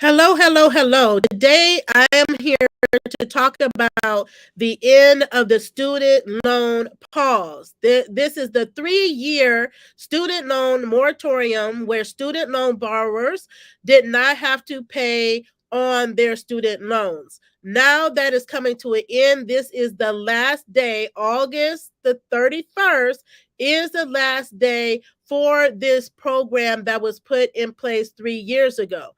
Hello, hello, hello. Today I am here to talk about the end of the student loan pause. This is the 3-year student loan moratorium where student loan borrowers did not have to pay on their student loans. Now that is coming to an end. This is the last day, August the 31st is the last day for this program that was put in place 3 years ago.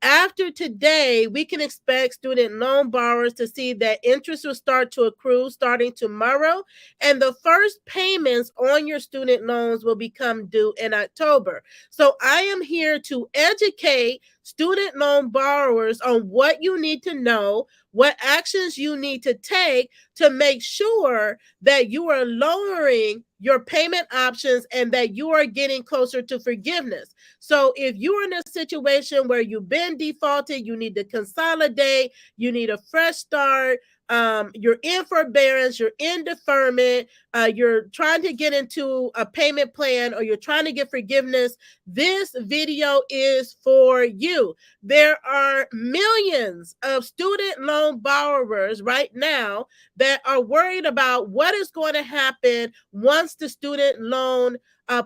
After today, we can expect student loan borrowers to see that interest will start to accrue starting tomorrow, and the first payments on your student loans will become due in October. So I am here to educate student loan borrowers on what you need to know, what actions you need to take to make sure that you are lowering your payment options and that you are getting closer to forgiveness. So if you're in a situation where you've been defaulted, you need to consolidate, you need a fresh start, you're in forbearance, you're in deferment, you're trying to get into a payment plan, or you're trying to get forgiveness, this video is for you. There are millions of student loan borrowers right now that are worried about what is going to happen once the student loan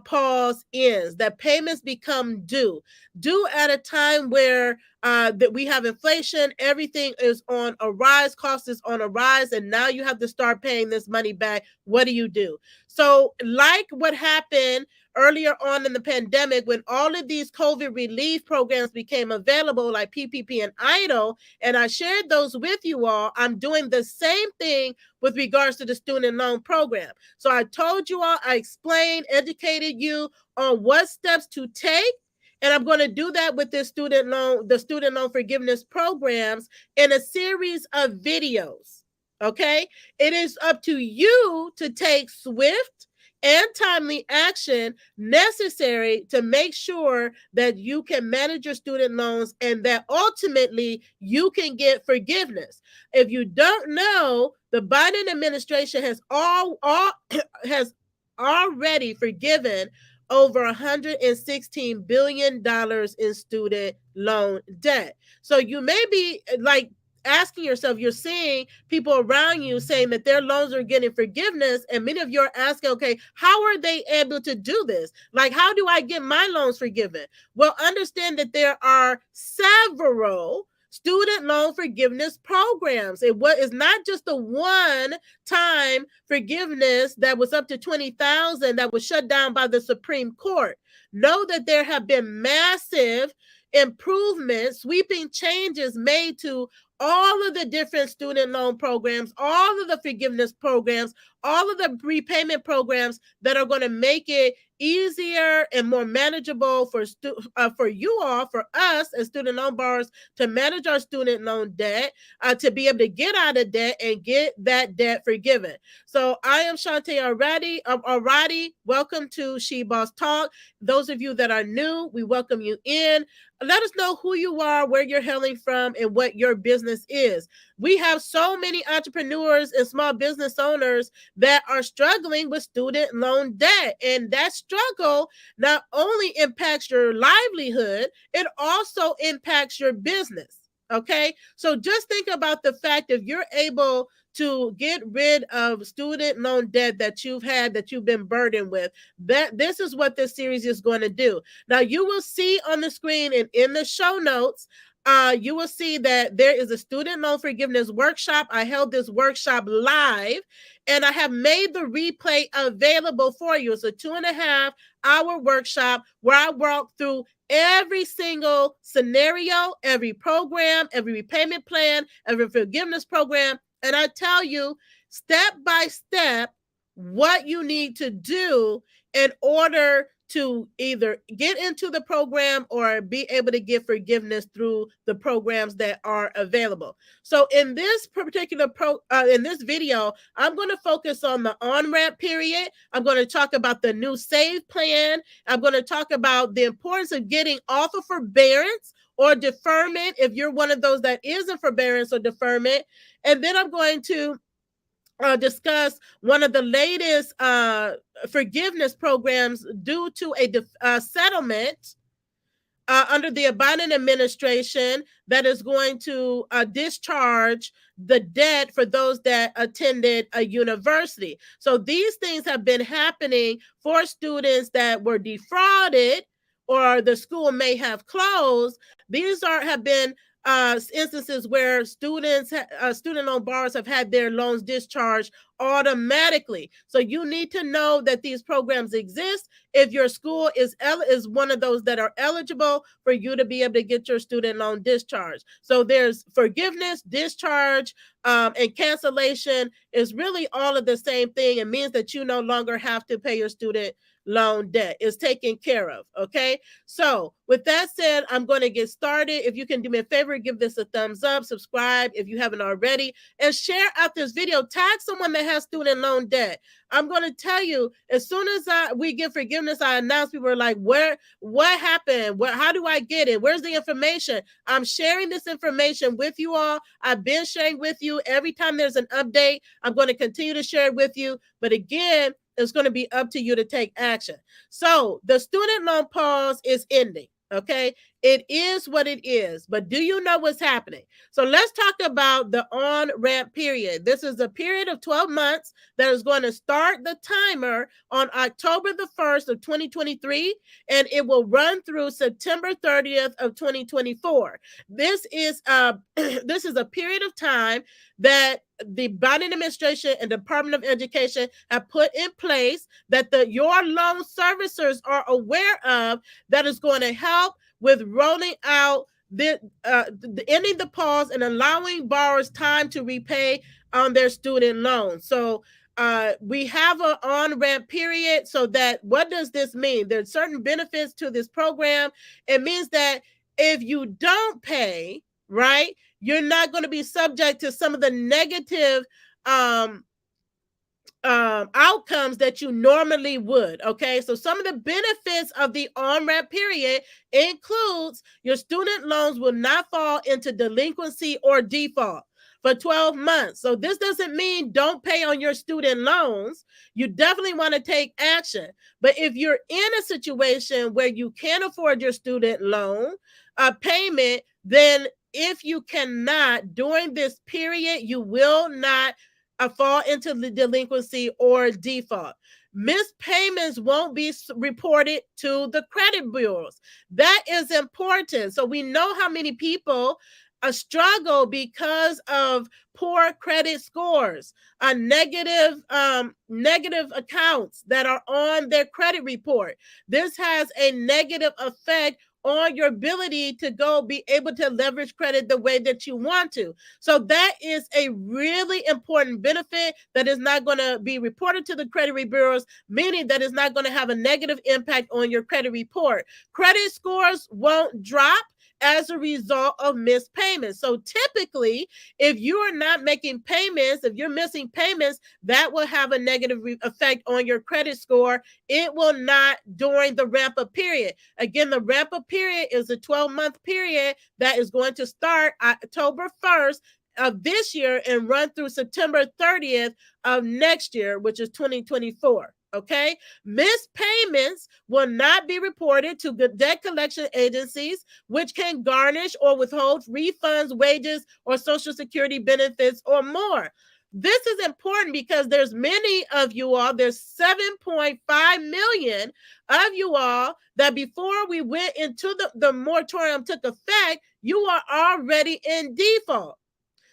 pause ends, that payments become due at a time where that we have inflation, everything is on a rise, cost is on a rise, and now you have to start paying this money back. What do you do? So, like what happened earlier on in the pandemic when all of these COVID relief programs became available, like PPP and EIDL, and I shared those with you all, I'm doing the same thing with regards to the student loan program. So I told you all, I explained, educated you on what steps to take. And I'm going to do that with the student loan forgiveness programs in a series of videos. Okay. It is up to you to take swift and timely action necessary to make sure that you can manage your student loans and that ultimately you can get forgiveness. If you don't know, the Biden administration has has already forgiven over $116 billion in student loan debt. So you may be like asking yourself, you're seeing people around you saying that their loans are getting forgiveness, and many of you are asking, okay, how are they able to do this? Like, how do I get my loans forgiven? Well, understand that there are several student loan forgiveness programs. It is not just the one time forgiveness that was up to $20,000 that was shut down by the Supreme Court. Know that there have been massive improvements, sweeping changes made to all of the different student loan programs, all of the forgiveness programs, all of the repayment programs that are going to make it easier and more manageable for you all, for us as student loan borrowers, to manage our student loan debt, to be able to get out of debt and get that debt forgiven. So I am Shantae Arati. Welcome to She Boss Talk. Those of you that are new, we welcome you in. Let us know who you are, where you're hailing from, and what your business is. We have so many entrepreneurs and small business owners that are struggling with student loan debt. And that struggle not only impacts your livelihood, it also impacts your business. Okay. So just think about the fact, if you're able to get rid of student loan debt that you've had, that you've been burdened with, that this is what this series is going to do. Now, you will see on the screen and in the show notes, you will see that there is a student loan forgiveness workshop. I held this workshop live, and I have made the replay available for you. It's a 2.5-hour workshop where I walk through every single scenario, every program, every repayment plan, every forgiveness program. And I tell you step by step what you need to do in order to either get into the program or be able to get forgiveness through the programs that are available. So in this particular in this video, I'm going to focus on the on-ramp period. I'm going to talk about the new save plan. I'm going to talk about the importance of getting off of forbearance or deferment if you're one of those that is in forbearance or deferment. And then I'm going to discuss one of the latest forgiveness programs due to a settlement under the Biden administration that is going to discharge the debt for those that attended a university. So these things have been happening for students that were defrauded or the school may have closed. These have been instances where student loan borrowers have had their loans discharged automatically. So you need to know that these programs exist. If your school is one of those that are eligible for you to be able to get your student loan discharged. So there's forgiveness, discharge, and cancellation is really all of the same thing. It means that you no longer have to pay your student loan debt. Is taken care of. Okay. So with that said, I'm going to get started. If you can do me a favor, give this a thumbs up, subscribe if you haven't already, and share out this video. Tag someone that has student loan debt. I'm going to tell you, as soon as we get forgiveness, I announce, people are like, what happened? How do I get it? Where's the information? I'm sharing this information with you all. I've been sharing with you. Every time there's an update, I'm going to continue to share it with you. But again, it's going to be up to you to take action. So the student loan pause is ending. Okay. It is what it is. But do you know what's happening? So let's talk about the on-ramp period. This is a period of 12 months that is going to start the timer on October the 1st of 2023, and it will run through September 30th of 2024. This is this is a period of time that the Biden administration and Department of Education have put in place that your loan servicers are aware of, that is going to help with rolling out ending the pause and allowing borrowers time to repay on their student loans. So we have an on-ramp period. So that, what does this mean? There's certain benefits to this program. It means that if you don't pay, right, you're not going to be subject to some of the negative outcomes that you normally would. Okay, so some of the benefits of the on-ramp period includes your student loans will not fall into delinquency or default for 12 months. So this doesn't mean don't pay on your student loans. You definitely want to take action. But if you're in a situation where you can't afford your student loan payment, then if you cannot during this period, you will not fall into the delinquency or default. Missed payments won't be reported to the credit bureaus. That is important. So we know how many people struggle because of poor credit scores, negative accounts that are on their credit report. This has a negative effect on your ability to be able to leverage credit the way that you want to. So that is a really important benefit that is not going to be reported to the credit bureaus, meaning that it's not going to have a negative impact on your credit report. Credit scores won't drop as a result of missed payments. So typically, if you are not making payments, if you're missing payments, that will have a negative effect on your credit score. It will not during the ramp-up period. Again, the ramp-up period is a 12-month period that is going to start October 1st of this year and run through September 30th of next year, which is 2024. Okay, missed payments will not be reported to the debt collection agencies, which can garnish or withhold refunds, wages, or Social Security benefits or more. This is important because there's many of you all, there's 7.5 million of you all that before we went into the moratorium took effect, you are already in default.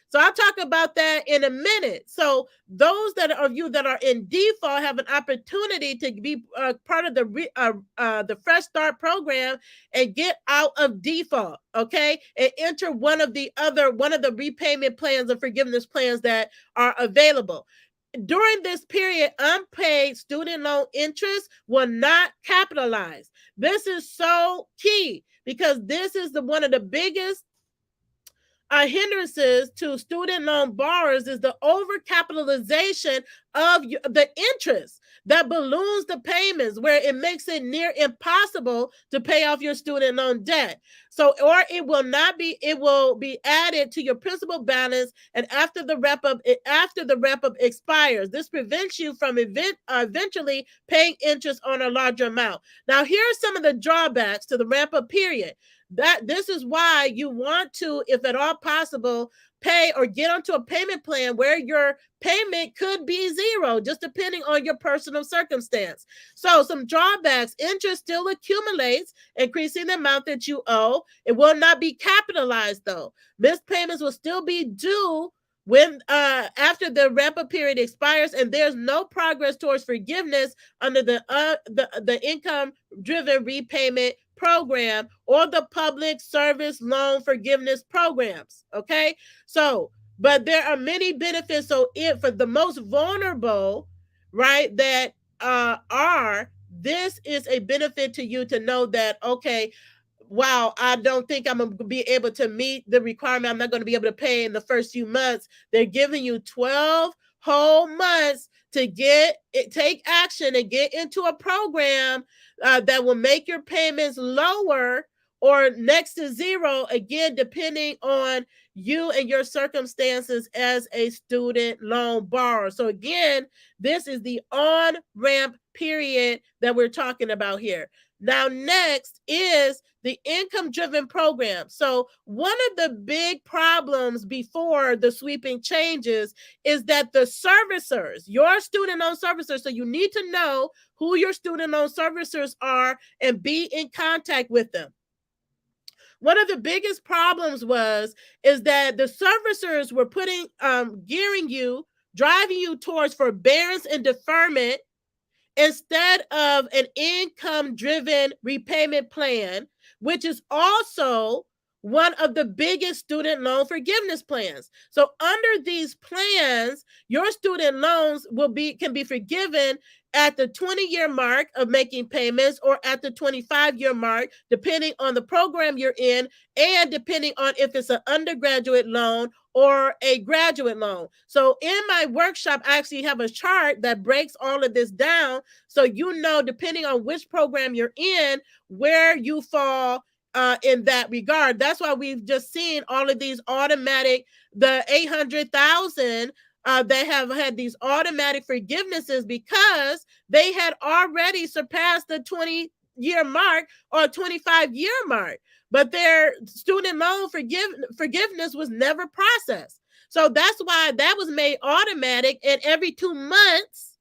So I'll talk about that in a minute. So those of you that are in default have an opportunity to be part of the Fresh Start program and get out of default, okay? And enter one of the repayment plans or forgiveness plans that are available. During this period, unpaid student loan interest will not capitalize. This is so key because this is one of the biggest hindrances to student loan borrowers is the overcapitalization of the interest that balloons the payments, where it makes it near impossible to pay off your student loan debt. So, or it will be added to your principal balance, and after the wrap up expires, this prevents you from eventually paying interest on a larger amount. Now, here are some of the drawbacks to the wrap up period. This is why you want to, if at all possible, pay or get onto a payment plan where your payment could be zero, just depending on your personal circumstance. So, some drawbacks: interest still accumulates, increasing the amount that you owe. It will not be capitalized, though. Missed payments will still be due when after the wrap-up period expires, and there's no progress towards forgiveness under the income-driven repayment program or the public service loan forgiveness programs. Okay, so but there are many benefits. So if for the most vulnerable, right, that this is a benefit to you to know that, okay, wow, I don't think I'm going to be able to meet the requirement. I'm not going to be able to pay in the first few months. They're giving you 12 whole months to take action and get into a program that will make your payments lower or next to zero, again, depending on you and your circumstances as a student loan borrower. So again, this is the on-ramp period that we're talking about here. Now, next is the income-driven program. So one of the big problems before the sweeping changes is that the servicers, your student loan servicers, so you need to know who your student loan servicers are and be in contact with them. One of the biggest problems is that the servicers were driving you towards forbearance and deferment instead of an income-driven repayment plan, which is also one of the biggest student loan forgiveness plans. So under these plans, your student loans can be forgiven at the 20-year mark of making payments, or at the 25-year mark, depending on the program you're in, and depending on if it's an undergraduate loan or a graduate loan. So in my workshop, I actually have a chart that breaks all of this down, so you know, depending on which program you're in, where you fall in that regard. That's why we've just seen all of these automatic, the 800,000 that have had these automatic forgivenesses, because they had already surpassed the 20-year mark or 25-year mark, but their student loan forgiveness was never processed. So that's why that was made automatic, and every 2 months,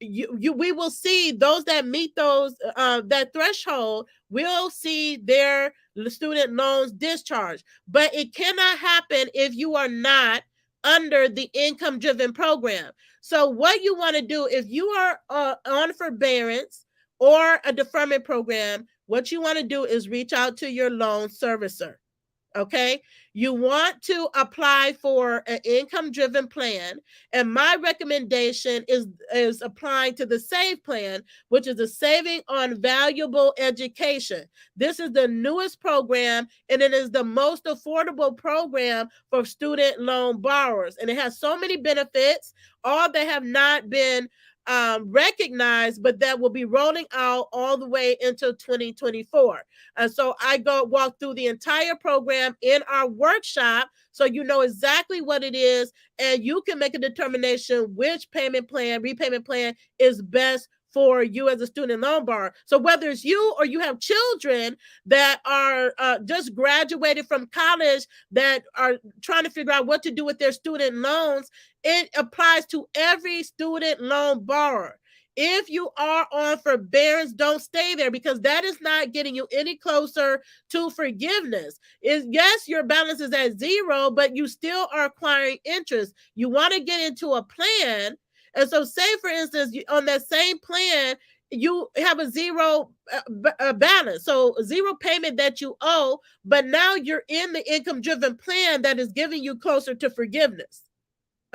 we will see those that meet that threshold will see their student loans discharged. But it cannot happen if you are not under the income-driven program. So what you want to do, if you are on forbearance or a deferment program, what you want to do is reach out to your loan servicer. Okay, you want to apply for an income-driven plan, and my recommendation is applying to the SAVE plan, which is a Saving on Valuable Education. This is the newest program, and it is the most affordable program for student loan borrowers, and it has so many benefits, all that have not been recognized, but that will be rolling out all the way until 2024. And so I walk through the entire program in our workshop, so you know exactly what it is, and you can make a determination which repayment plan is best for you as a student loan borrower. So whether it's you or you have children that are just graduated from college that are trying to figure out what to do with their student loans, it applies to every student loan borrower. If you are on forbearance, don't stay there, because that is not getting you any closer to forgiveness. Yes, your balance is at zero, but you still are acquiring interest. You want to get into a plan. And so say, for instance, on that same plan, you have a zero balance, so zero payment that you owe, but now you're in the income-driven plan that is giving you closer to forgiveness.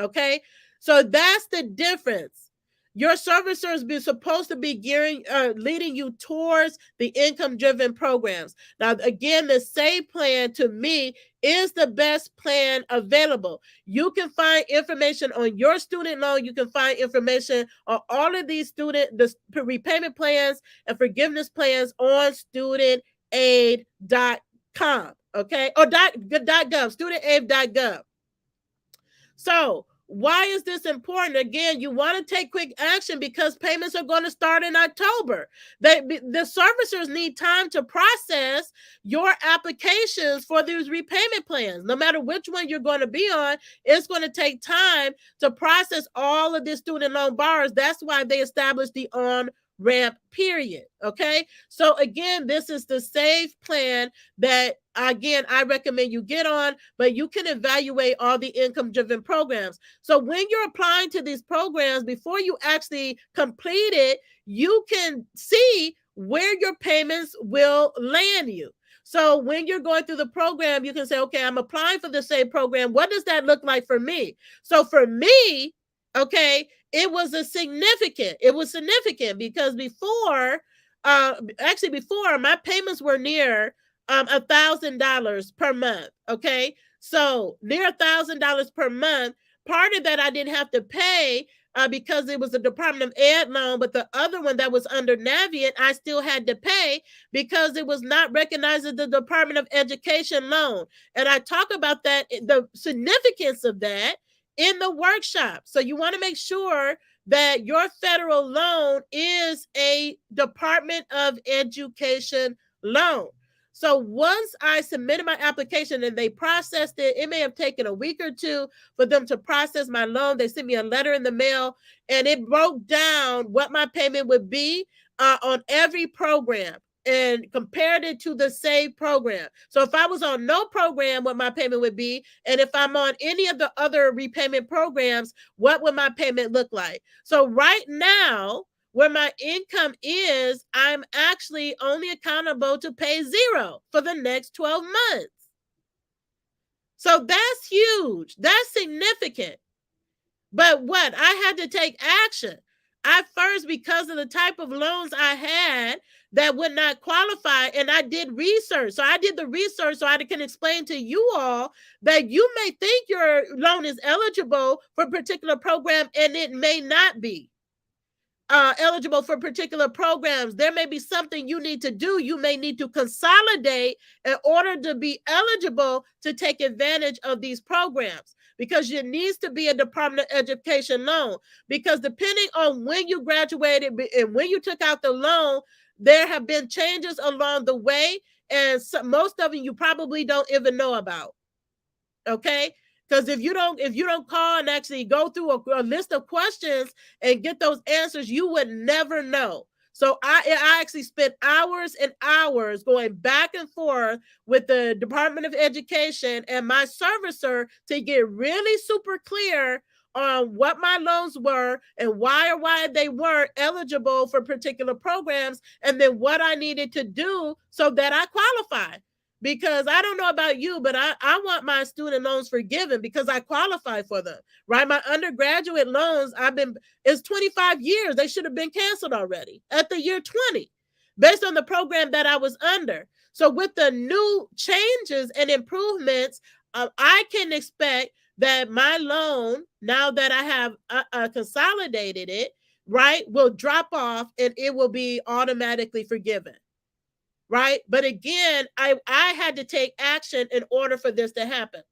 Okay, so that's the difference. Your servicers be supposed to be leading you towards the income-driven programs. Now, again, the SAVE plan to me is the best plan available. You can find information on your student loan. You can find information on all of these the repayment plans and forgiveness plans on studentaid.com, okay, or .gov, studentaid.gov. So why is this important? Again, you want to take quick action because payments are going to start in October. The servicers need time to process your applications for these repayment plans. No matter which one you're going to be on, it's going to take time to process all of the student loan borrowers. That's why they established the on-ramp period. Okay. So again, this is the SAVE plan that, again, I recommend you get on, but you can evaluate all the income-driven programs. So when you're applying to these programs, before you actually complete it, you can see where your payments will land you. So when you're going through the program, you can say, okay, I'm applying for the SAVE program. What does that look like for me? So for me, okay, it was significant because before my payments were near $1,000 per month. Okay. So near $1,000 per month. Part of that I didn't have to pay because it was a Department of Ed loan, but the other one that was under Navient, I still had to pay because it was not recognized as the Department of Education loan. And I talk about that, the significance of that, in the workshop. So you want to make sure that your federal loan is a Department of Education loan. So once I submitted my application and they processed it, it may have taken a week or two for them to process my loan. They sent me a letter in the mail and it broke down what my payment would be on every program and compared it to the SAVE program. So if I was on no program, what my payment would be, and if I'm on any of the other repayment programs, what would my payment look like? So right now, where my income is, I'm actually only accountable to pay $0 for the next 12 months. So that's huge. That's significant. But what? I had to take action. I first, because of the type of loans I had that would not qualify, and I did research. So I did the research so I can explain to you all that you may think your loan is eligible for a particular program and it may not be eligible for particular programs. There may be something you need to do. You may need to consolidate in order to be eligible to take advantage of these programs, because it needs to be a Department of Education loan. Because depending on when you graduated and when you took out the loan, there have been changes along the way, and most of them you probably don't even know about. Okay. Because if you don't call and actually go through a list of questions and get those answers, you would never know. So I actually spent hours and hours going back and forth with the Department of Education and my servicer to get really super clear on what my loans were and why they weren't eligible for particular programs, and then what I needed to do so that I qualify. Because I don't know about you, but I want my student loans forgiven because I qualify for them, right? My undergraduate loans, it's 25 years. They should have been canceled already at the year 20 based on the program that I was under. So with the new changes and improvements, I can expect that my loan, now that I have consolidated it, right, will drop off and it will be automatically forgiven. Right. But again, I had to take action in order for this to happen.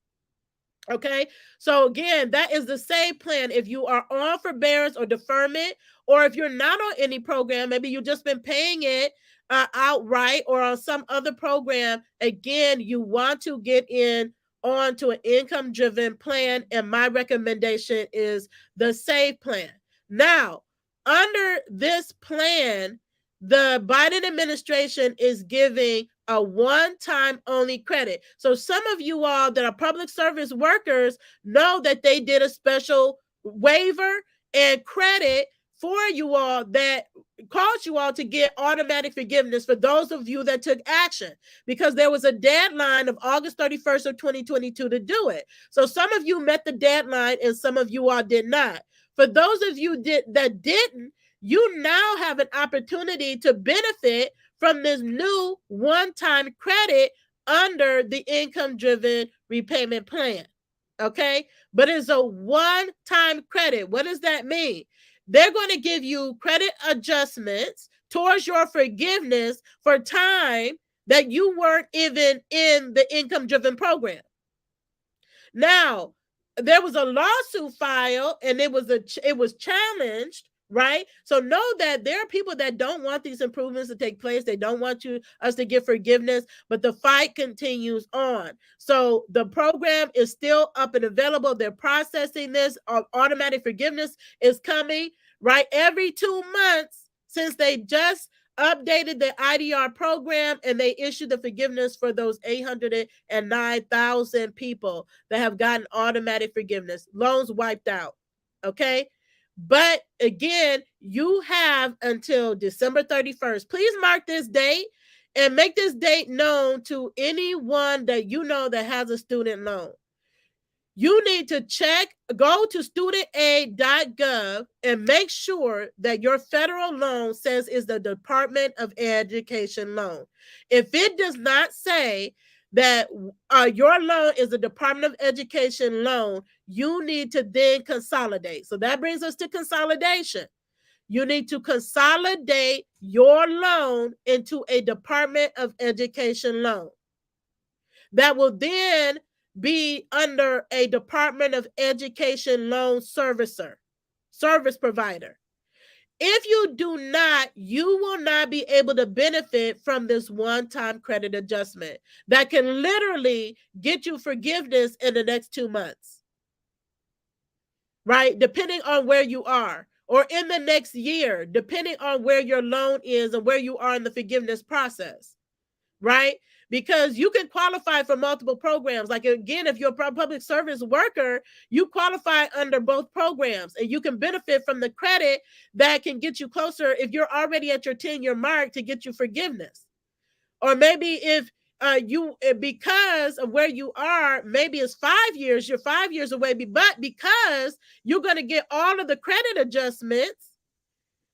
Okay. So again, that is the SAVE plan. If you are on forbearance or deferment, or if you're not on any program, maybe you've just been paying it outright or on some other program, again, you want to get in onto an income-driven plan. And my recommendation is the SAVE plan. Now, under this plan, the Biden administration is giving a one-time only credit. So some of you all that are public service workers know that they did a special waiver and credit for you all that caused you all to get automatic forgiveness for those of you that took action, because there was a deadline of August 31st of 2022 to do it. So some of you met the deadline and some of you all did not. For those of you that didn't, you now have an opportunity to benefit from this new one-time credit under the income-driven repayment plan. Okay? But it's a one-time credit. What does that mean? They're going to give you credit adjustments towards your forgiveness for time that you weren't even in the income-driven program. Now, there was a lawsuit filed and it was challenged, right? So know that there are people that don't want these improvements to take place. They don't want us to get forgiveness, but the fight continues on. So the program is still up and available. They're processing this. Automatic forgiveness is coming, right? Every 2 months, since they just updated the IDR program and they issued the forgiveness for those 809,000 people that have gotten automatic forgiveness, loans wiped out. Okay. But again, you have until December 31st. Please mark this date and make this date known to anyone that you know that has a student loan. You need to go to studentaid.gov and make sure that your federal loan says is the Department of Education loan. If it does not say that your loan is a Department of Education loan, you need to then consolidate. So that brings us to consolidation. You need to consolidate your loan into a Department of Education loan. That will then be under a Department of Education loan service provider. If you do not, you will not be able to benefit from this one-time credit adjustment that can literally get you forgiveness in the next 2 months, right? Depending on where you are, or in the next year, depending on where your loan is and where you are in the forgiveness process, right? Because you can qualify for multiple programs. Like, again, if you're a public service worker, you qualify under both programs and you can benefit from the credit that can get you closer if you're already at your 10-year mark to get you forgiveness. Or maybe if because of where you are, maybe it's 5 years, you're 5 years away, but because you're going to get all of the credit adjustments,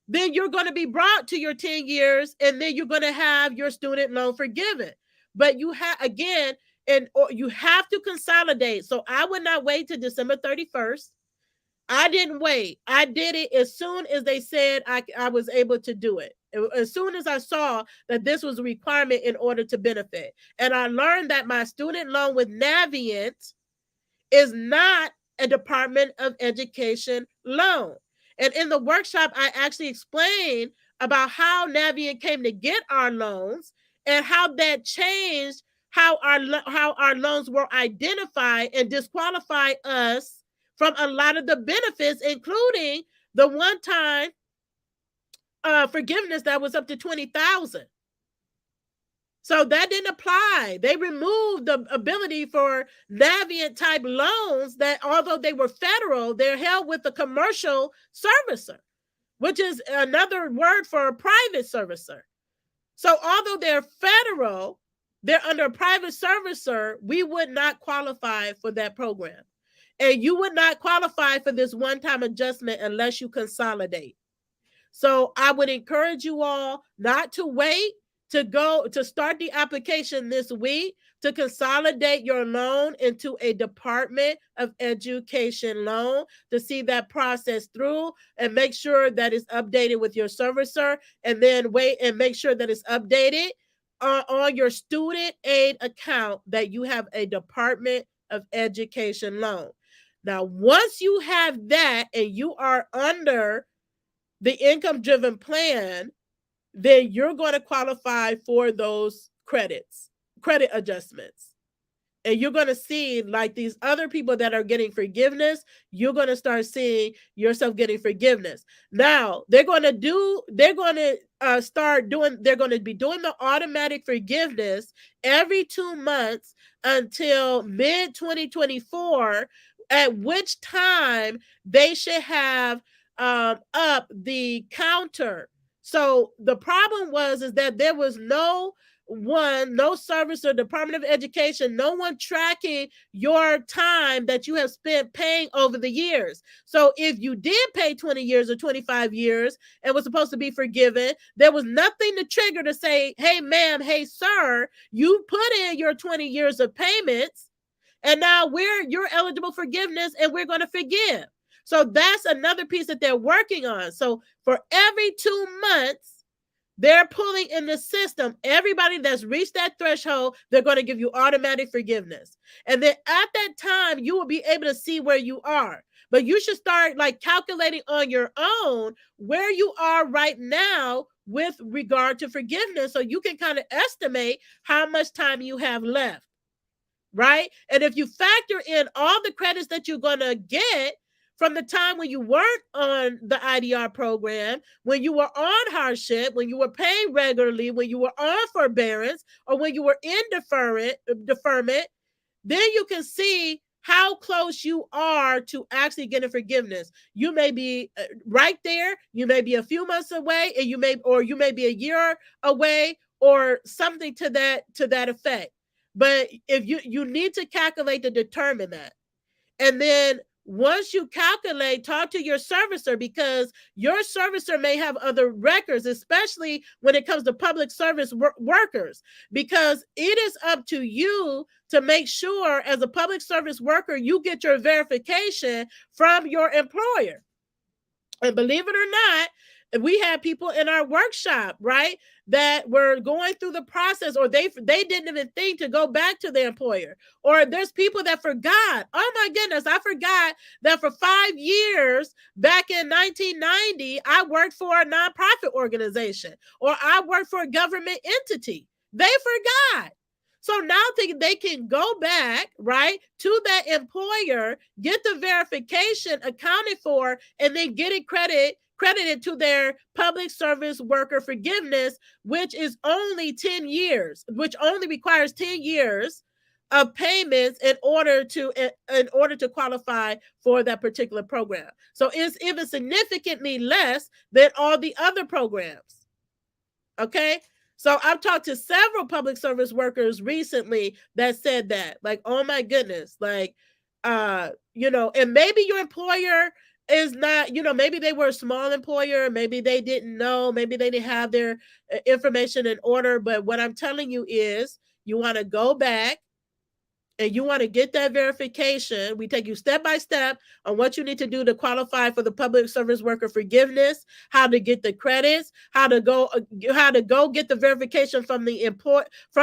then you're going to be brought to your 10 years and then you're going to have your student loan forgiven. But you have, again, you have to consolidate. So I would not wait till December 31st. I didn't wait. I did it as soon as they said I was able to do it. As soon as I saw that this was a requirement in order to benefit. And I learned that my student loan with Navient is not a Department of Education loan. And in the workshop, I actually explained about how Navient came to get our loans and how that changed how our loans were identified and disqualify us from a lot of the benefits, including the one-time forgiveness that was up to $20,000. So that didn't apply. They removed the ability for Navient type loans that, although they were federal, they're held with a commercial servicer, which is another word for a private servicer. So although they're federal, they're under a private servicer, we would not qualify for that program. And you would not qualify for this one-time adjustment unless you consolidate. So I would encourage you all not to wait to start the application this week to consolidate your loan into a Department of Education loan, to see that process through and make sure that it's updated with your servicer, and then wait and make sure that it's updated on your student aid account that you have a Department of Education loan. Now, once you have that and you are under the income-driven plan, then you're going to qualify for those credit adjustments. And you're going to see, like these other people that are getting forgiveness, you're going to start seeing yourself getting forgiveness. Now, they're going to be doing the automatic forgiveness every 2 months until mid-2024, at which time they should have up the counter. So the problem is that there was no no service or Department of Education, no one tracking your time that you have spent paying over the years. So if you did pay 20 years or 25 years and was supposed to be forgiven, there was nothing to trigger to say, hey, ma'am, hey, sir, you put in your 20 years of payments, and now you're eligible for forgiveness, and we're going to forgive. So that's another piece that they're working on. So for every 2 months, they're pulling in the system everybody that's reached that threshold. They're going to give you automatic forgiveness. And then at that time, you will be able to see where you are. But you should start like calculating on your own where you are right now with regard to forgiveness, so you can kind of estimate how much time you have left. Right? And if you factor in all the credits that you're going to get from the time when you weren't on the IDR program, when you were on hardship, when you were paid regularly, when you were on forbearance, or when you were in deferment, then you can see how close you are to actually getting forgiveness. You may be right there, you may be a few months away, and you may be a year away, or something to that effect. But if you need to calculate to determine that. And then once you calculate, talk to your servicer, because your servicer may have other records, especially when it comes to public service workers, because it is up to you to make sure as a public service worker, you get your verification from your employer. And believe it or not, we had people in our workshop, right, that were going through the process, or they didn't even think to go back to their employer. Or there's people that forgot. Oh my goodness, I forgot that for 5 years back in 1990, I worked for a nonprofit organization, or I worked for a government entity. They forgot. So now they can go back, right, to that employer, get the verification accounted for, and then get it credited to their public service worker forgiveness, which is only 10 years, which only requires 10 years of payments in order to qualify for that particular program. So it's even significantly less than all the other programs. Okay? So I've talked to several public service workers recently that said that, like, oh my goodness, like, and maybe your employer is not, maybe they were a small employer, maybe they didn't know, maybe they didn't have their information in order. But what I'm telling you is, you want to go back and you want to get that verification. We take you step by step on what you need to do to qualify for the public service worker forgiveness, how to get the credits, how to go get the verification from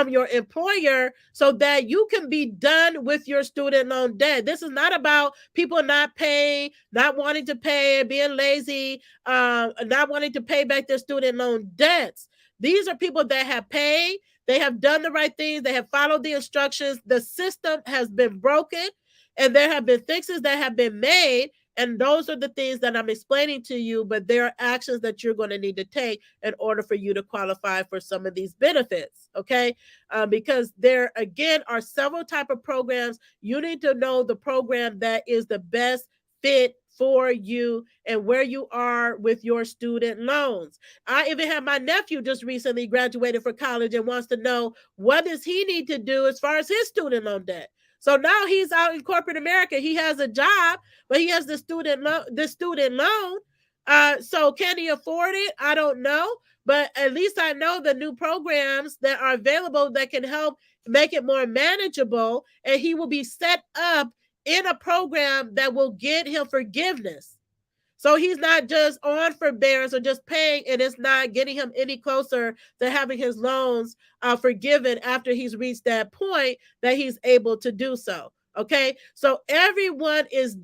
your employer, so that you can be done with your student loan debt. This is not about people not paying, not wanting to pay, being lazy, not wanting to pay back their student loan debts. These are people that have paid. They have done the right things. They have followed the instructions. The system has been broken, and there have been fixes that have been made. And those are the things that I'm explaining to you, but there are actions that you're going to need to take in order for you to qualify for some of these benefits, okay? Because there, again, are several type of programs. You need to know the program that is the best fit for you and where you are with your student loans. I even have my nephew just recently graduated for college and wants to know, what does he need to do as far as his student loan debt? So now he's out in corporate America. He has a job, but he has the student loan. So can he afford it? I don't know. But at least I know the new programs that are available that can help make it more manageable, and he will be set up in a program that will get him forgiveness. So he's not just on forbearance or just paying, and it's not getting him any closer to having his loans forgiven after he's reached that point that he's able to do so. Okay, so everyone is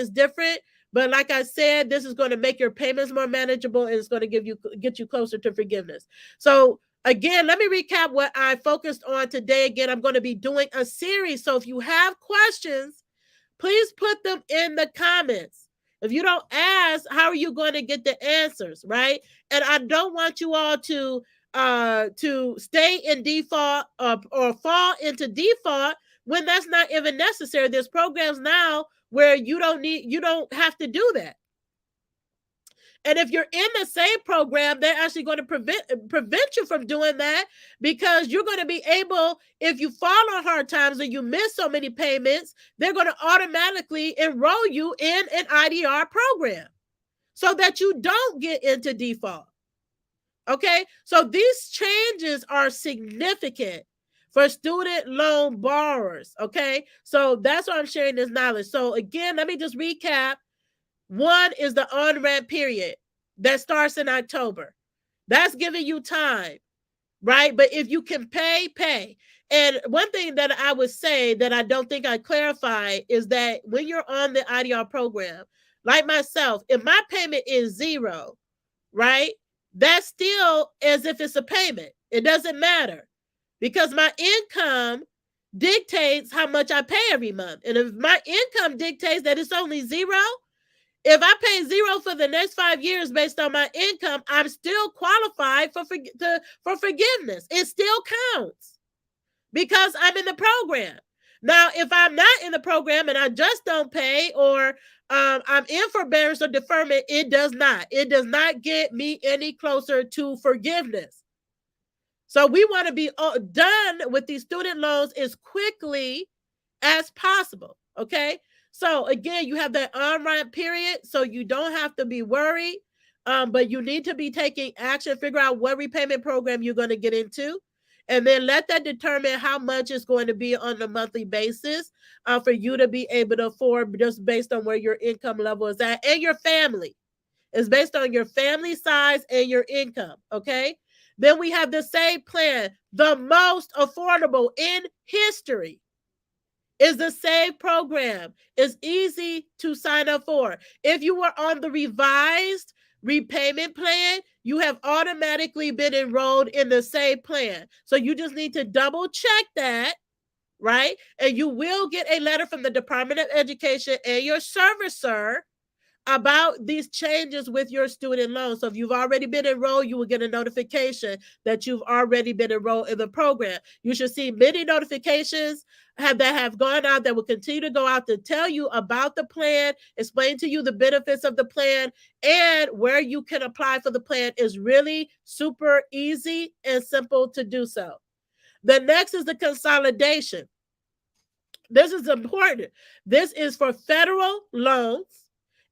different, but like I said, this is going to make your payments more manageable, and it's going to get you closer to forgiveness. So again, let me recap what I focused on today. Again, I'm going to be doing a series. So if you have questions, please put them in the comments. If you don't ask, how are you going to get the answers, right? And I don't want you all to stay in default or fall into default when that's not even necessary. There's programs now where you don't have to do that. And if you're in the same program, they're actually going to prevent you from doing that, because you're going to be able, if you fall on hard times or you miss so many payments, they're going to automatically enroll you in an IDR program so that you don't get into default. Okay, so these changes are significant for student loan borrowers. Okay, so that's why I'm sharing this knowledge. So again, let me just recap. One is the on-ramp period that starts in October. That's giving you time, right? But if you can pay, pay. And one thing that I would say that I don't think I clarified is that when you're on the IDR program, like myself, if my payment is zero, right? That's still as if it's a payment. It doesn't matter, because my income dictates how much I pay every month. And if my income dictates that it's only zero, if I pay zero for the next 5 years based on my income, I'm still qualified for forgiveness. It still counts because I'm in the program. Now, if I'm not in the program and I just don't pay, or I'm in forbearance or deferment, it does not. It does not get me any closer to forgiveness. So we want to be done with these student loans as quickly as possible. Okay. So again, you have that on-ramp period, so you don't have to be worried, but you need to be taking action, figure out what repayment program you're going to get into, and then let that determine how much it's going to be on a monthly basis for you to be able to afford, just based on where your income level is at, and your family. It's based on your family size and your income. Okay. Then we have the Sept plan, the most affordable in history. Is the Sept program. It's easy to sign up for. If you were on the revised repayment plan, you have automatically been enrolled in the Sept plan. So you just need to double check that, right? And you will get a letter from the Department of Education and your servicer about these changes with your student loan. So if you've already been enrolled, you will get a notification that you've already been enrolled in the program. You should see many notifications that have gone out, that will continue to go out, to tell you about the plan, explain to you the benefits of the plan, and where you can apply for the plan. Is really super easy and simple to do so. The next is the consolidation. This is important. This is for federal loans,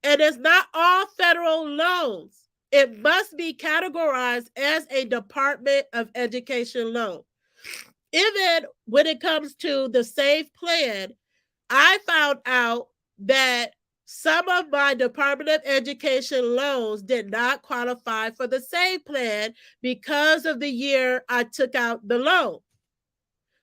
and it's not all federal loans. It must be categorized as a Department of Education loan. Even when it comes to the Sept plan, I found out that some of my Department of Education loans did not qualify for the Sept plan because of the year I took out the loan.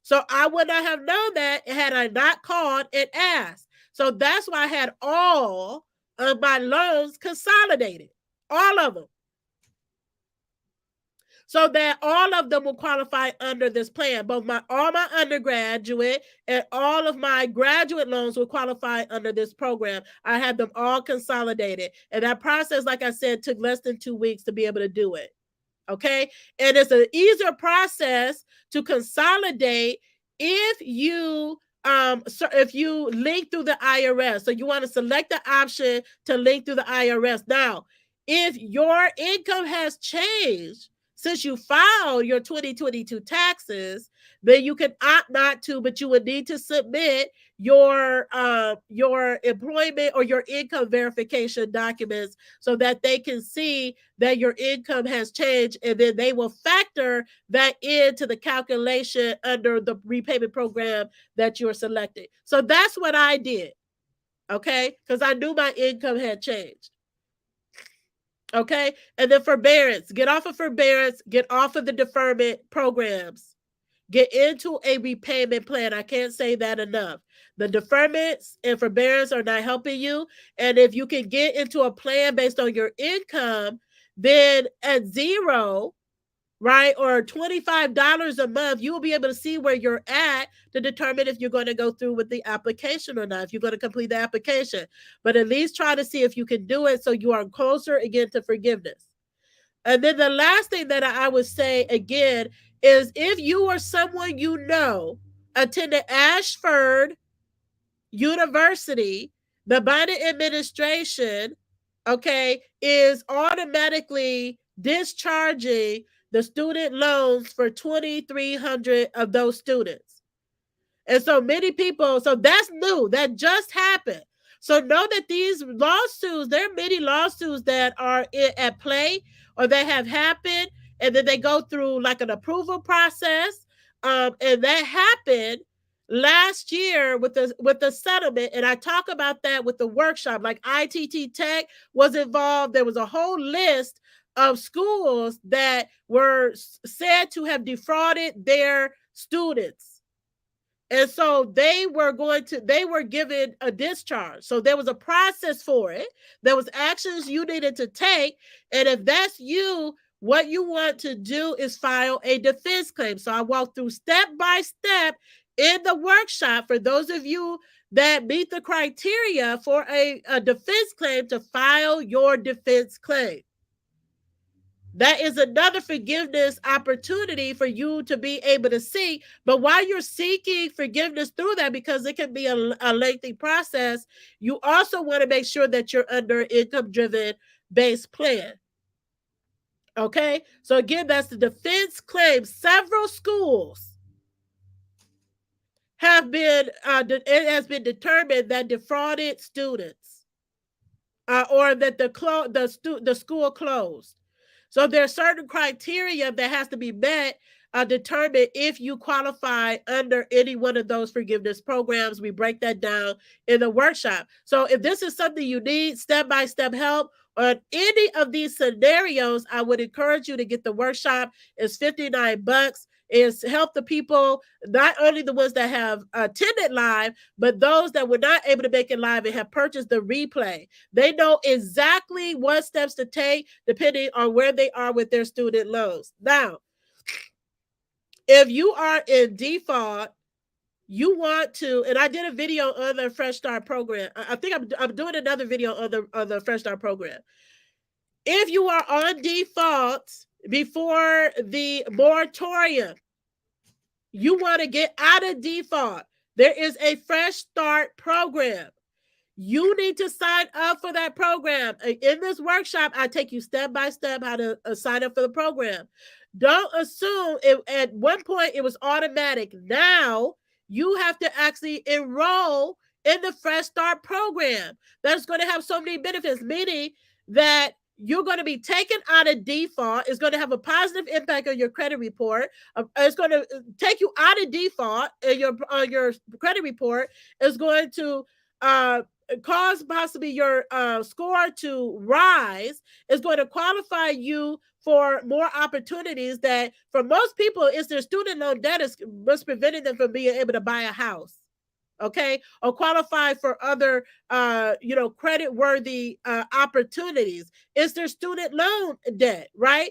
So I would not have known that had I not called and asked. So that's why I had all of my loans consolidated, all of them, so that all of them will qualify under this plan. Both all my undergraduate and all of my graduate loans will qualify under this program. I had them all consolidated, and that process, like I said, took less than 2 weeks to be able to do it. Okay, and it's an easier process to consolidate if you link through the IRS. So you want to select the option to link through the IRS. Now, if your income has changed since you filed your 2022 taxes, then you can opt not to, but you would need to submit your employment or your income verification documents so that they can see that your income has changed, and then they will factor that into the calculation under the repayment program that you're selecting. So that's what I did, okay? Because I knew my income had changed. Okay, and then forbearance. Get off of forbearance. Get off of the deferment programs. Get into a repayment plan. I can't say that enough. The deferments and forbearance are not helping you. And if you can get into a plan based on your income, then at zero, right, or $25 a month, you will be able to see where you're at to determine if you're going to go through with the application or not, if you're going to complete the application. But at least try to see if you can do it so you are closer again to forgiveness. And then the last thing that I would say again is, if you or someone you know attended Ashford University, the Biden administration, okay, is automatically discharging the student loans for 2,300 of those students. And so many people, so that's new, that just happened. So know that these lawsuits, there are many lawsuits that are at play or that have happened, and then they go through like an approval process. And that happened last year with the settlement. And I talk about that with the workshop, like ITT Tech was involved. There was a whole list of schools that were said to have defrauded their students. And so they were given a discharge. So there was a process for it. There was actions you needed to take. And if that's you, what you want to do is file a defense claim. So I walk through step by step in the workshop for those of you that meet the criteria for a defense claim to file your defense claim. That is another forgiveness opportunity for you to be able to seek. But while you're seeking forgiveness through that, because it can be a lengthy process, you also want to make sure that you're under income-driven based plan. Okay? So again, that's the defense claim. Several schools have been, it has been determined that defrauded students or that the school closed. So there are certain criteria that has to be met, determine if you qualify under any one of those forgiveness programs. We break that down in the workshop. So if this is something you need step-by-step help on any of these scenarios, I would encourage you to get the workshop. It's $59. Is help the people, not only the ones that have attended live, but those that were not able to make it live and have purchased the replay. They know exactly what steps to take depending on where they are with their student loans. Now, if you are in default, you want to, and I did a video on the Fresh Start program. I think I'm doing another video on the Fresh Start program. If you are on default before the moratorium, you want to get out of default. There is a Fresh Start program. You need to sign up for that program. In this workshop, I take you step by step how to sign up for the program. Don't assume at one point it was automatic. Now you have to actually enroll in the Fresh Start program. That's going to have so many benefits, meaning that you're going to be taken out of default. It's going to have a positive impact on your credit report. It's going to take you out of default in your credit report. It's going to cause possibly your score to rise. It's going to qualify you for more opportunities that for most people is their student loan debt is what's preventing them from being able to buy a house. Okay, or qualify for other, credit worthy opportunities. It's their student loan debt, right?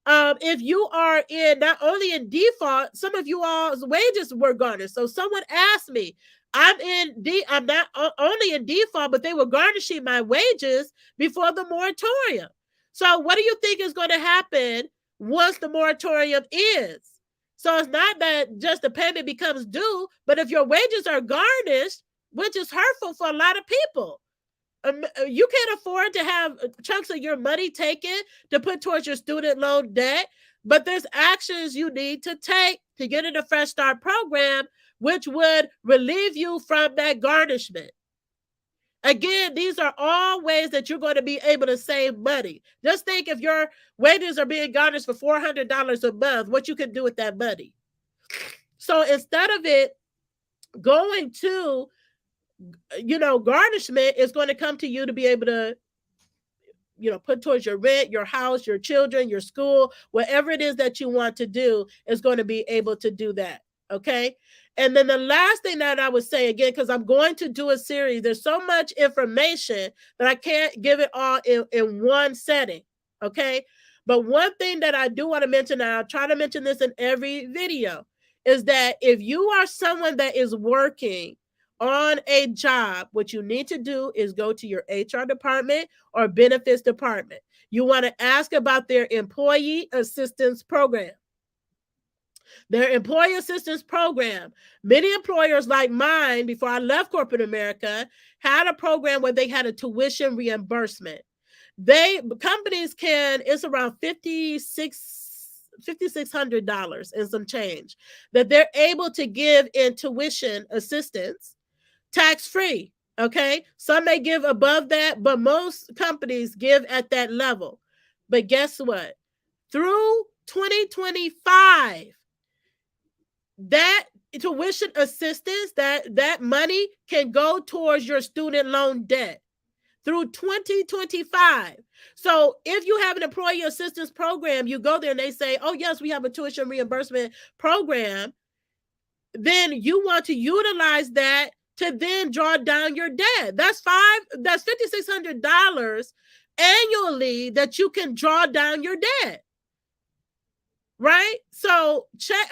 If you are in not only in default, some of you all's wages were garnished. So someone asked me, I'm not only in default, but they were garnishing my wages before the moratorium. So what do you think is going to happen once the moratorium ends? So it's not that just the payment becomes due, but if your wages are garnished, which is hurtful for a lot of people, you can't afford to have chunks of your money taken to put towards your student loan debt. But there's actions you need to take to get in the Fresh Start program, which would relieve you from that garnishment. Again, these are all ways that you're going to be able to save money. Just think if your wages are being garnished for $400 a month, what you can do with that money. So instead of it going to, garnishment, is going to come to you to be able to, put towards your rent, your house, your children, your school, whatever it is that you want to do is going to be able to do that. Okay. And then the last thing that I would say again, because I'm going to do a series, there's so much information that I can't give it all in one setting. Okay. But one thing that I do want to mention, and I'll try to mention this in every video, is that if you are someone that is working on a job, what you need to do is go to your HR department or benefits department. You want to ask about their employee assistance program. Their employee assistance program. Many employers like mine, before I left corporate America, had a program where they had a tuition reimbursement. companies can, it's around $5,600 and some change that they're able to give in tuition assistance tax free. Okay. Some may give above that, but most companies give at that level. But guess what? Through 2025, that tuition assistance, that money can go towards your student loan debt through 2025. So if you have an employee assistance program, you go there and they say, oh, yes, we have a tuition reimbursement program. Then you want to utilize that to then draw down your debt. That's $5,600 annually that you can draw down your debt. Right? So check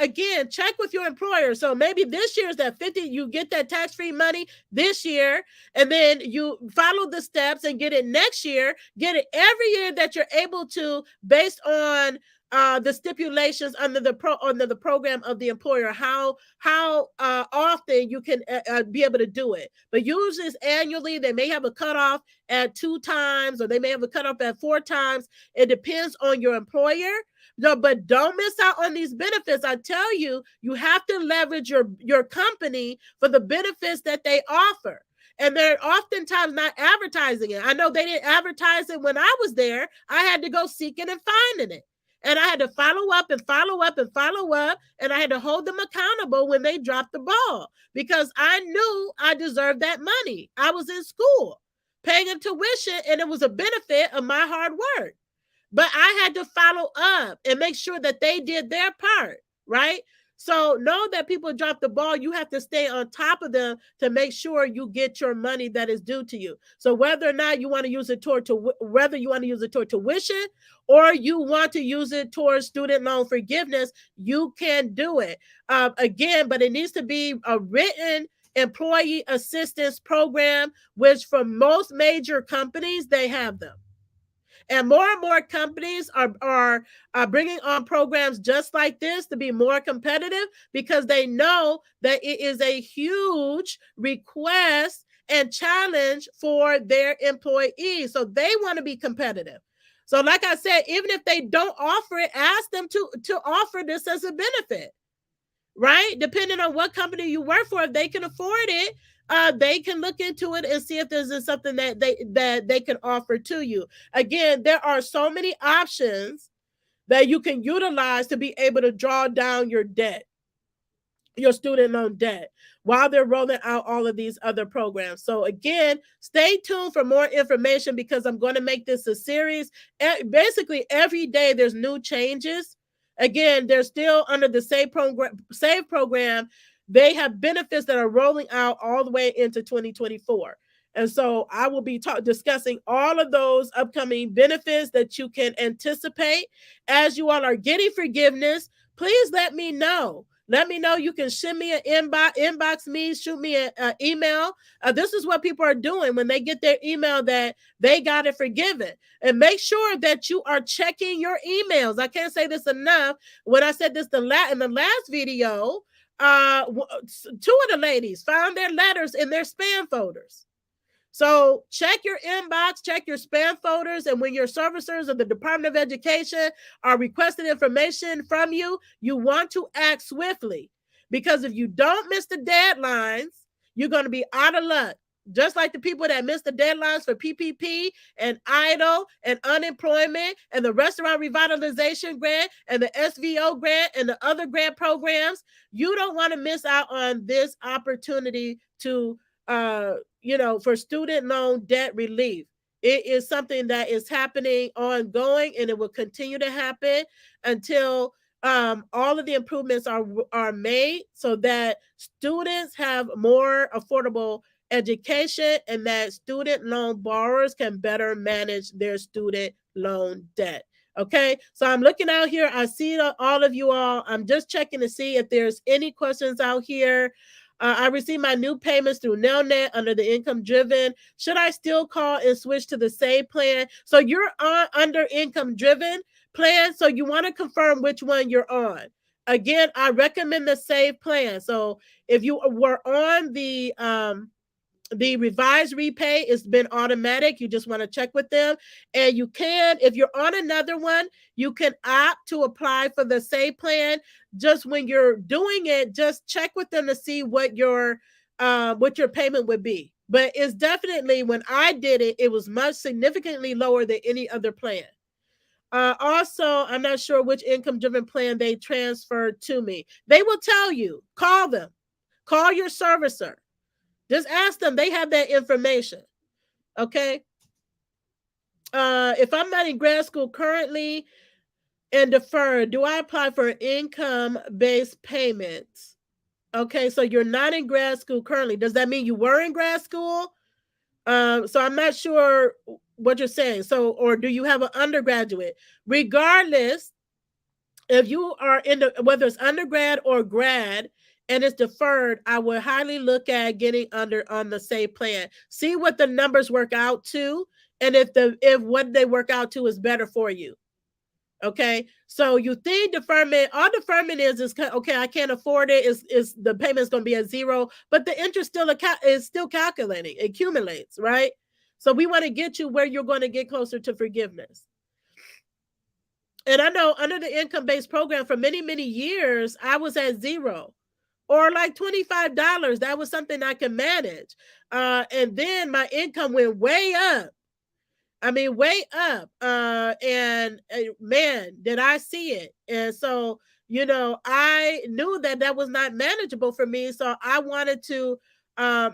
with your employer. So maybe this year is that 50, you get that tax-free money this year, and then you follow the steps and get it next year, get it every year that you're able to, based on the stipulations under the program of the employer, how often you can be able to do it. But usually it's annually. They may have a cutoff at 2 times, or they may have a cutoff at 4 times. It depends on your employer. No, but don't miss out on these benefits. I tell you, you have to leverage your company for the benefits that they offer. And they're oftentimes not advertising it. I know they didn't advertise it when I was there. I had to go seeking and finding it. And I had to follow up and follow up and follow up. And I had to hold them accountable when they dropped the ball, because I knew I deserved that money. I was in school paying them tuition, and it was a benefit of my hard work. But I had to follow up and make sure that they did their part, right? So know that people drop the ball. You have to stay on top of them to make sure you get your money that is due to you. So whether or not you want to use it toward tuition, or you want to use it towards student loan forgiveness, you can do it. Again, but it needs to be a written employee assistance program, which for most major companies, they have them. And more companies are bringing on programs just like this to be more competitive, because they know that it is a huge request and challenge for their employees. So they want to be competitive. So like I said, even if they don't offer it, ask them to offer this as a benefit, right? Depending on what company you work for, if they can afford it, they can look into it and see if this is something that they can offer to you. Again, there are so many options that you can utilize to be able to draw down your debt, your student loan debt, while they're rolling out all of these other programs. So again, stay tuned for more information, because I'm going to make this a series. Basically, every day there's new changes. Again, they're still under the same SAVE program. They have benefits that are rolling out all the way into 2024. And so I will be discussing all of those upcoming benefits that you can anticipate as you all are getting forgiveness. Please let me know. Let me know. You can send me an inbox me, shoot me an email. This is what people are doing when they get their email that they got it forgiven. And make sure that you are checking your emails. I can't say this enough. When I said this in the last video, 2 of the ladies found their letters in their spam folders. So check your inbox, check your spam folders, and when your servicers of the Department of Education are requesting information from you, you want to act swiftly, because if you don't miss the deadlines, you're going to be out of luck. Just like the people that missed the deadlines for PPP and EIDL and unemployment and the restaurant revitalization grant and the SVO grant and the other grant programs, you don't want to miss out on this opportunity to for student loan debt relief. It is something that is happening ongoing, and it will continue to happen until all of the improvements are made, so that students have more affordable education and that student loan borrowers can better manage their student loan debt. Okay, so I'm looking out here. I see all of you all. I'm just checking to see if there's any questions out here. I received my new payments through Nelnet under the income driven. Should I still call and switch to the SAVE plan? So you're under income driven plan. So you want to confirm which one you're on. Again, I recommend the SAVE plan. So if you were on the The revised repay has been automatic. You just want to check with them. And you can, if you're on another one, you can opt to apply for the same plan. Just when you're doing it, just check with them to see what your payment would be. But it's definitely, when I did it, it was much significantly lower than any other plan. Also, I'm not sure which income driven plan they transferred to me. They will tell you. Call them. Call your servicer. Just ask them. They have that information. Okay. If I'm not in grad school currently and deferred, do I apply for income based payments? Okay, so you're not in grad school currently. Does that mean you were in grad school? So I'm not sure what you're saying. So, or do you have an undergraduate? Regardless, if you are in the, whether it's undergrad or grad and it's deferred, I would highly look at getting under on the same plan. See what the numbers work out to, and if what they work out to is better for you. Okay, so you think deferment, all deferment is okay, I can't afford it, is the payment's going to be at zero, but the interest still is still calculating, it accumulates, right? So we want to get you where you're going to get closer to forgiveness. And I know under the income-based program for many, many years, I was at zero or like $25. That was something I could manage. And then my income went way up. I mean, way up. And man, did I see it. And so, I knew that was not manageable for me. So I wanted to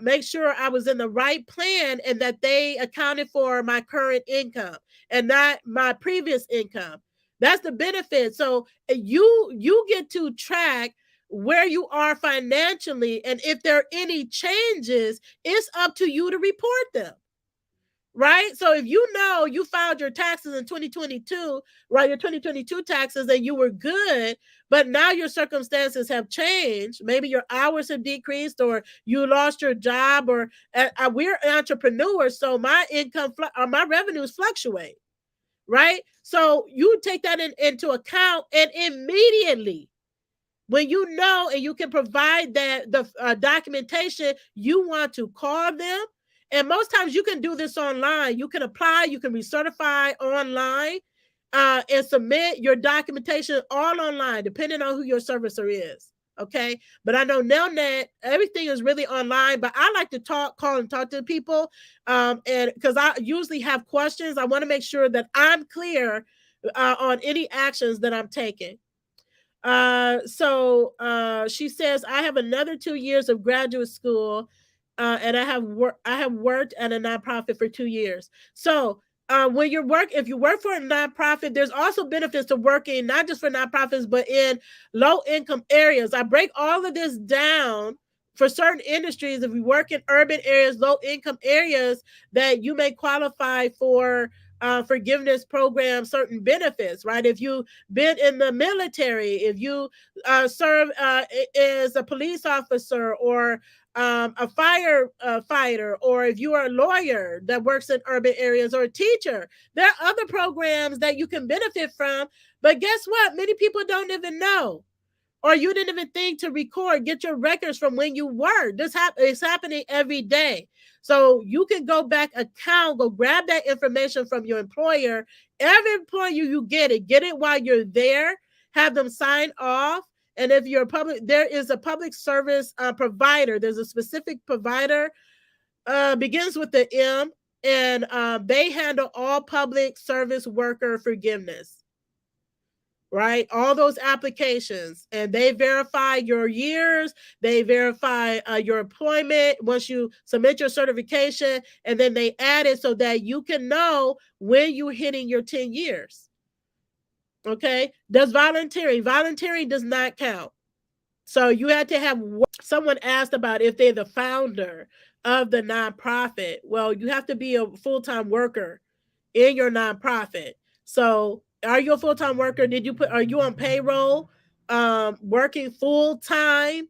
make sure I was in the right plan and that they accounted for my current income and not my previous income. That's the benefit. So you get to track where you are financially, and if there are any changes, it's up to you to report them. Right? So if you know you filed your taxes in 2022, right, your 2022 taxes, and you were good, but now your circumstances have changed, maybe your hours have decreased or you lost your job, or we're entrepreneurs, so my income or my revenues fluctuate, right? So you take that into account, and immediately when you know and you can provide that the documentation, you want to call them. And most times you can do this online. You can apply, you can recertify online, and submit your documentation all online, depending on who your servicer is. Okay. But I know now that everything is really online, but I like to call and talk to people. And because I usually have questions, I want to make sure that I'm clear on any actions that I'm taking. So she says, I have another 2 years of graduate school, and I have worked at a nonprofit for 2 years. So when if you work for a nonprofit, there's also benefits to working not just for nonprofits, but in low income areas. I break all of this down for certain industries. If you work in urban areas, low income areas, that you may qualify for forgiveness program, certain benefits, right? If you've been in the military, if you serve as a police officer or a firefighter, or if you are a lawyer that works in urban areas, or a teacher, there are other programs that you can benefit from. But guess what? Many people don't even know, or you didn't even think to record, get your records from when you worked. This is happening every day. So you can go back, go grab that information from your employer. Every employer you get it while you're there, have them sign off. And if you're there is a public service provider. There's a specific provider, begins with the M, and they handle all public service worker forgiveness. Right? All those applications, and they verify your years, they verify your employment once you submit your certification, and then they add it so that you can know when you're hitting your 10 years. Okay? Does volunteering does not count. So you had to have, someone asked about if they're the founder of the nonprofit. Well, you have to be a full-time worker in your nonprofit. So are you a full-time worker? Are you on payroll, working full-time?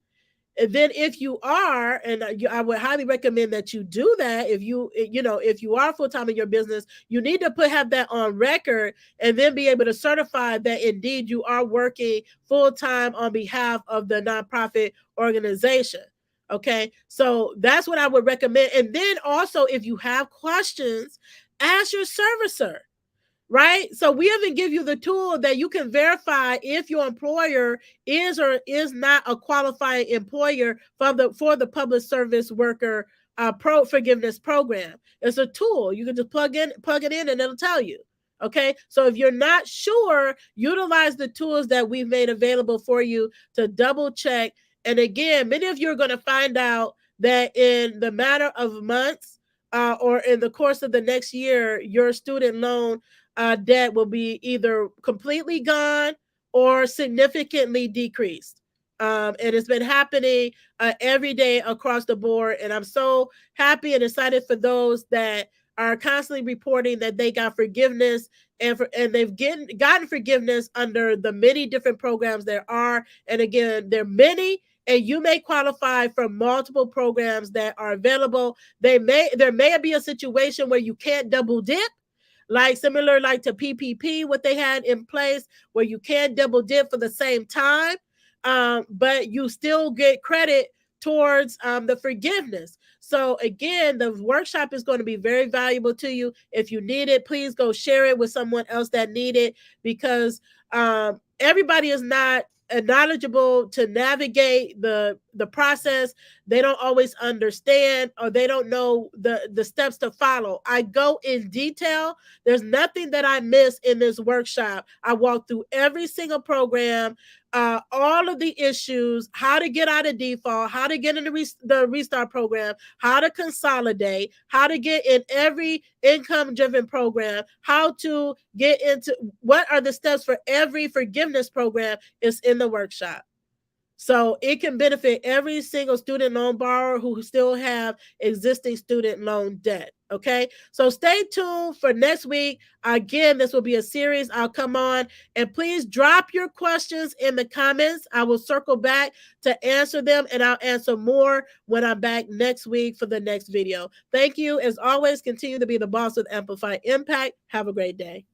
And then if you are, and I would highly recommend that you do that. If you are full-time in your business, you need to have that on record, and then be able to certify that indeed you are working full-time on behalf of the nonprofit organization. Okay, so that's what I would recommend. And then also, if you have questions, ask your servicer, right? So we even give you the tool that you can verify if your employer is or is not a qualifying employer for the public service worker pro forgiveness program. It's a tool. You can just plug it in, and it'll tell you. Okay, so if you're not sure, utilize the tools that we've made available for you to double check. And again, many of you are going to find out that in the matter of months or in the course of the next year, your student loan debt will be either completely gone or significantly decreased. And it's been happening every day across the board. And I'm so happy and excited for those that are constantly reporting that they got forgiveness and they've gotten forgiveness under the many different programs there are. And again, there are many, and you may qualify for multiple programs that are available. There may be a situation where you can't double dip, like similar like to PPP, what they had in place, where you can double dip for the same time, but you still get credit towards the forgiveness. So again, the workshop is going to be very valuable to you. If you need it, please go share it with someone else that need it, because everybody is not knowledgeable to navigate the process. They don't always understand, or they don't know the steps to follow. I go in detail. There's nothing that I miss in this workshop. I walk through every single program, all of the issues, how to get out of default, how to get into the restart program, how to consolidate, how to get in every income driven program, how to get into what are the steps for every forgiveness program is in the workshop. So it can benefit every single student loan borrower who still have existing student loan debt. Okay, so stay tuned for next week. Again, this will be a series. I'll come on, and please drop your questions in the comments. I will circle back to answer them, and I'll answer more when I'm back next week for the next video. Thank you. As always, continue to be the boss with Amplify Impact. Have a great day.